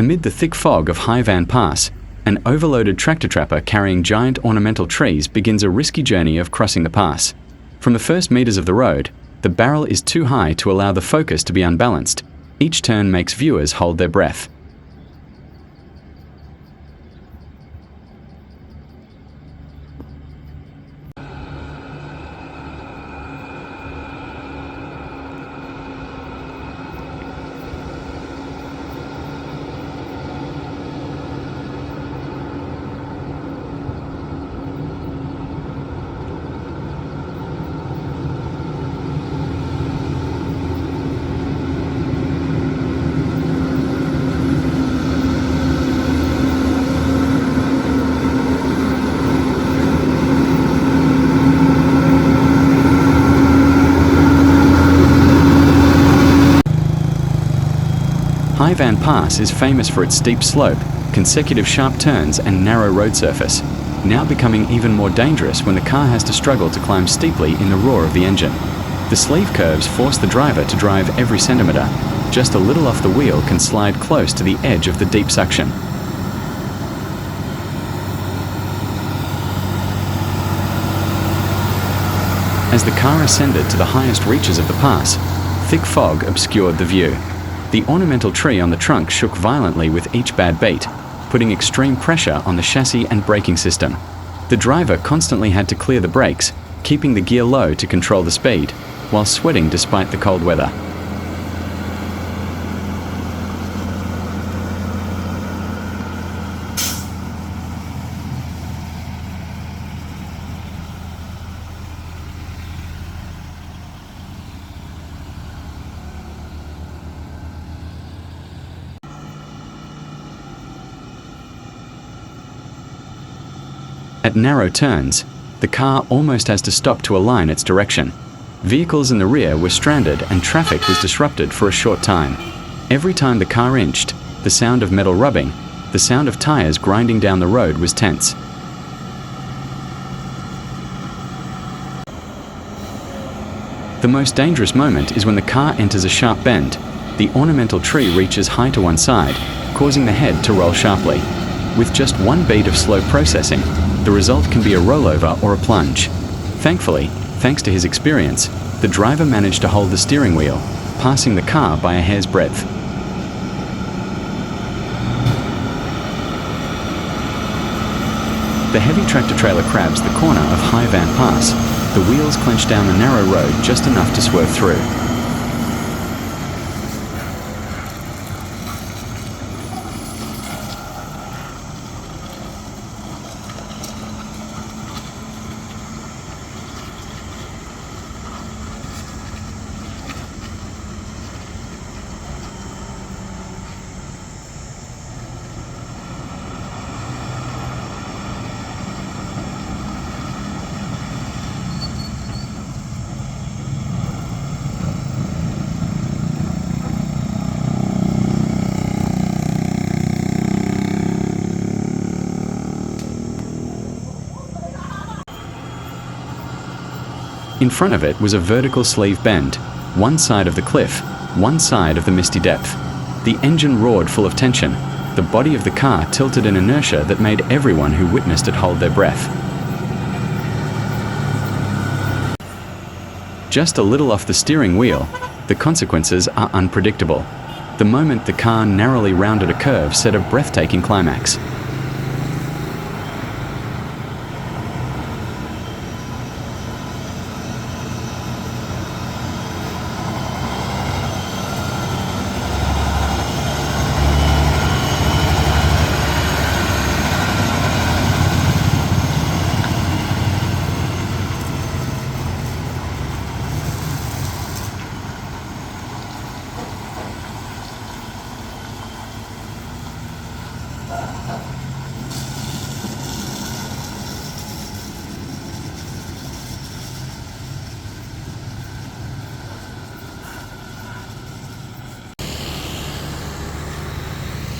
Amid the thick fog of High Van Pass, an overloaded tractor-trapper carrying giant ornamental trees begins a risky journey of crossing the pass. From the first meters of the road, the barrel is too high to allow the focus to be unbalanced. Each turn makes viewers hold their breath. High Van Pass is famous for its steep slope, consecutive sharp turns and narrow road surface, now becoming even more dangerous when the car has to struggle to climb steeply in the roar of the engine. The sleeve curves force the driver to drive every centimetre. Just a little off the wheel can slide close to the edge of the deep suction. As the car ascended to the highest reaches of the pass, thick fog obscured the view. The ornamental tree on the trunk shook violently with each bad beat, putting extreme pressure on the chassis and braking system. The driver constantly had to clear the brakes, keeping the gear low to control the speed, while sweating despite the cold weather. At narrow turns, the car almost has to stop to align its direction. Vehicles in the rear were stranded and traffic was disrupted for a short time. Every time the car inched, the sound of metal rubbing, the sound of tires grinding down the road was tense. The most dangerous moment is when the car enters a sharp bend. The ornamental tree reaches high to one side, causing the head to roll sharply. With just one beat of slow processing, the result can be a rollover or a plunge. Thankfully, thanks to his experience, the driver managed to hold the steering wheel, passing the car by a hair's breadth. The heavy tractor-trailer crabs the corner of High Van Pass. The wheels clench down the narrow road just enough to swerve through. In front of it was a vertical sleeve bend, one side of the cliff, one side of the misty depth. The engine roared full of tension. The body of the car tilted in inertia that made everyone who witnessed it hold their breath. Just a little off the steering wheel, the consequences are unpredictable. The moment the car narrowly rounded a curve set a breathtaking climax.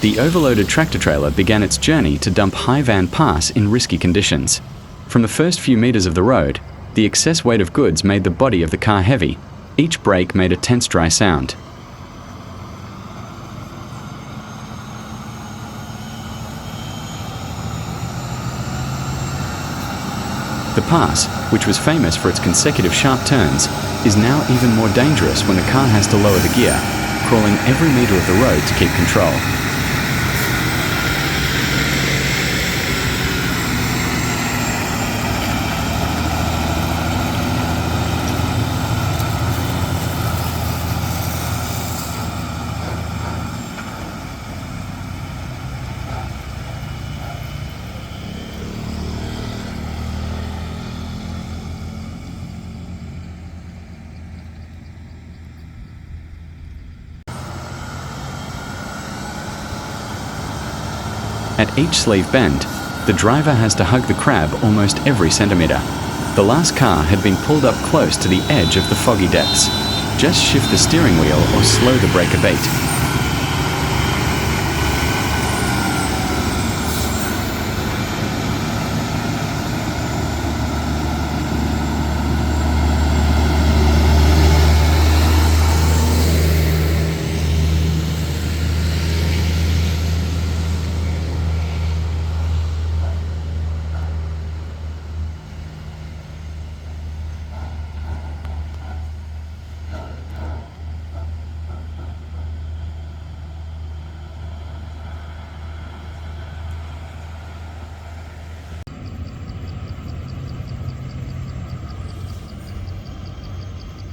The overloaded tractor-trailer began its journey to dump High Van Pass in risky conditions. From the first few meters of the road, the excess weight of goods made the body of the car heavy. Each brake made a tense dry sound. The pass, which was famous for its consecutive sharp turns, is now even more dangerous when the car has to lower the gear, crawling every meter of the road to keep control. At each sleeve bend, the driver has to hug the crab almost every centimetre. The last car had been pulled up close to the edge of the foggy depths. Just shift the steering wheel or slow the brake a beat.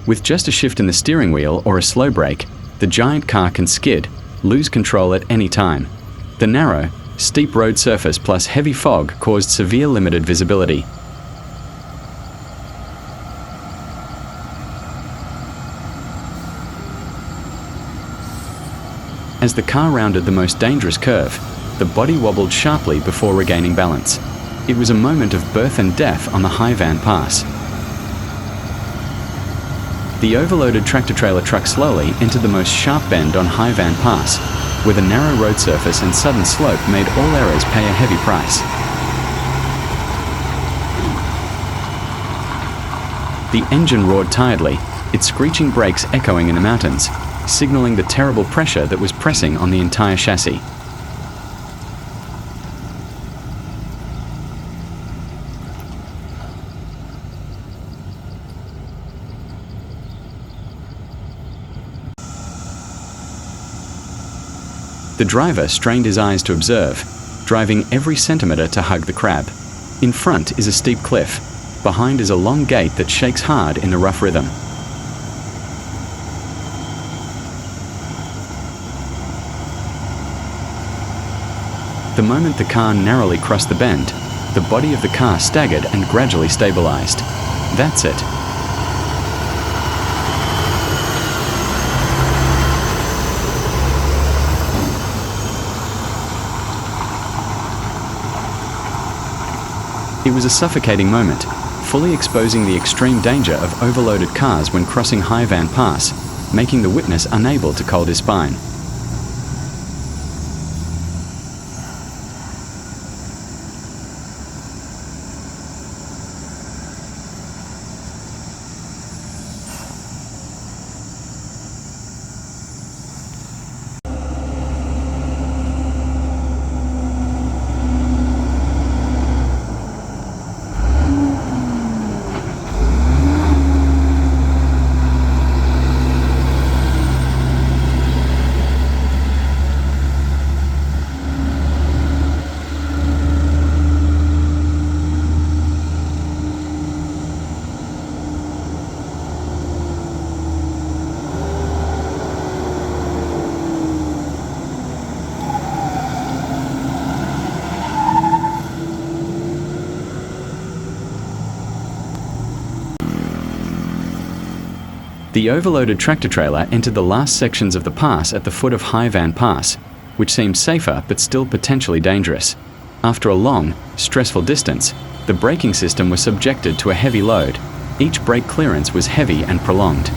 With just a shift in the steering wheel or a slow brake, the giant car can skid, lose control at any time. The narrow, steep road surface plus heavy fog caused severe limited visibility. As the car rounded the most dangerous curve, the body wobbled sharply before regaining balance. It was a moment of birth and death on the High Van Pass. The overloaded tractor-trailer trucked slowly entered the most sharp bend on High Van Pass, where the narrow road surface and sudden slope made all errors pay a heavy price. The engine roared tiredly, its screeching brakes echoing in the mountains, signaling the terrible pressure that was pressing on the entire chassis. The driver strained his eyes to observe, driving every centimetre to hug the crab. In front is a steep cliff. Behind is a long gate that shakes hard in the rough rhythm. The moment the car narrowly crossed the bend, the body of the car staggered and gradually stabilized. That's it. It was a suffocating moment, fully exposing the extreme danger of overloaded cars when crossing High Van Pass, making the witness unable to hold his spine. The overloaded tractor-trailer entered the last sections of the pass at the foot of High Van Pass, which seemed safer but still potentially dangerous. After a long, stressful distance, the braking system was subjected to a heavy load. Each brake clearance was heavy and prolonged.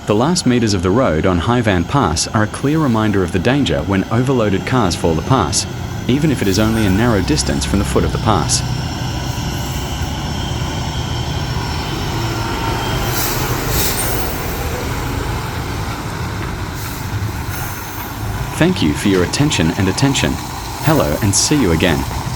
The last meters of the road on Highvan Pass are a clear reminder of the danger when overloaded cars fall the pass, even if it is only a narrow distance from the foot of the pass. Thank you for your attention. Hello and see you again.